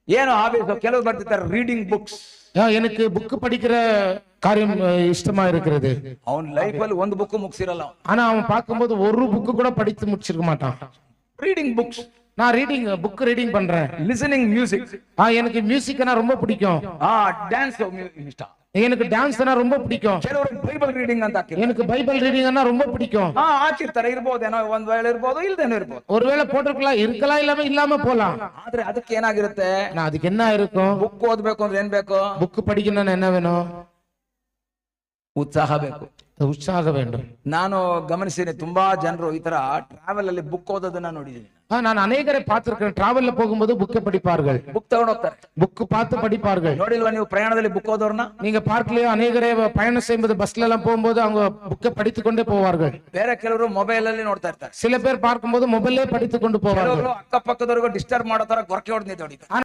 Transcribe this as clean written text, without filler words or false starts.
ಏನು ಹಾಬೀಸ್? ಕೆಲವು ಬರ್ತಿರ್ತಾರೆ ರೀಡಿಂಗ್ ಬುಕ್ಸ್. எனக்கு புக் படிக்கிற காரியம் இஷ்டமா இருக்கிறது. ಅವನ್ ಲೈಫ್ ಅಲ್ಲಿ ಒಂದು ಬುಕ್ ಮುಗಿಸಿರಲ್ಲ. ஆனா அவன் பார்க்கும்போது ஒரு புக் கூட படித்து முடிச்சிருக்க மாட்டான். Reading books. நான் புக் ரீடிங் பண்றேன். Listening music. எனக்கு மியூசிக்னா ரொம்ப பிடிக்கும். டான்ஸ் ಇಷ್ಟ. எனக்கு டான்ஸ்னா ரொம்ப பிடிக்கும். ಕೆಲವರು ಬೈಬಲ್ ರೀಡಿಂಗ್ ಅಂತ ಹಾಕಿರ್ತಾರೆ. எனக்கு பைபிள் ரீடிங்னா ரொம்ப பிடிக்கும். ಹಾಕಿರ್ತಾರೆ, ಇರ್ಬೋದೇನೋ, ಒಂದ್ ವೇಳೆ ಇರ್ಬೋದು, ಇಲ್ದೇನೋ ಇರ್ಬೋದು. ஒருவேளை போட்டிருக்கலாம், இருக்கலாம், இல்லாம போலாம். ಆದ್ರೆ ಅದಕ್ಕೆ ಏನಾಗಿರುತ್ತೆ? அதுக்கு என்ன இருக்கும்? ಬುಕ್ ಓದ್ಬೇಕು ಅಂದ್ರೆ ಏನ್ ಬೇಕು? புக் படிக்கணும்னா என்ன வேணும்? ಉತ್ಸಾಹ ಬೇಕು, ಉತ್ಸಾಹ வேண்டும். ನಾನು ಗಮನಿಸಿದ್ದೀನಿ, ತುಂಬಾ ಜನರು ಈ ತರ ಟ್ರಾವೆಲ್ ಅಲ್ಲಿ ಬುಕ್ ಓದೋದನ್ನ ನೋಡಿದ್ದೀನಿ. நான் அநேகரை பார்த்திருக்கேன். டிராவல்ல போகும்போது புக்கை படிப்பார்கள். ಬುಕ್ ತಗೊಂಡು ಹೋಗ್ತಾರೆ, புக் பார்த்து படிப்பார்கள். ನೋಡಿಲ್ವಾ ನೀವು ಪ್ರಯಾಣದಲ್ಲಿ ಬುಕ್ ಓದೋರ್ನ? நீங்க பார்க்கலையோ? அநேகரை பயணம் செய்யும்போது பஸ்ல எல்லாம் போகும்போது அவங்க புக்கை படித்துக் கொண்டே போவார்கள். ಬೇರೆ ಕೆಲವರು ಮೊಬೈಲ್ ಅಲ್ಲಿ ನೋಡ್ತಾ ಇರ್ತಾರೆ. சில பேர் பார்க்கும்போது மொபைல்லே படித்துக் கொண்டு போவார்கள். ಅಕ್ಕಪಕ್ಕದವರೆಗೂ ಡಿಸ್ಟರ್ಬ್ ಮಾಡೋ ತರ ಗೊರಕೆ ಹೊಡೆದು ನಿಂತು ಹೊಡಿತಾರೆ.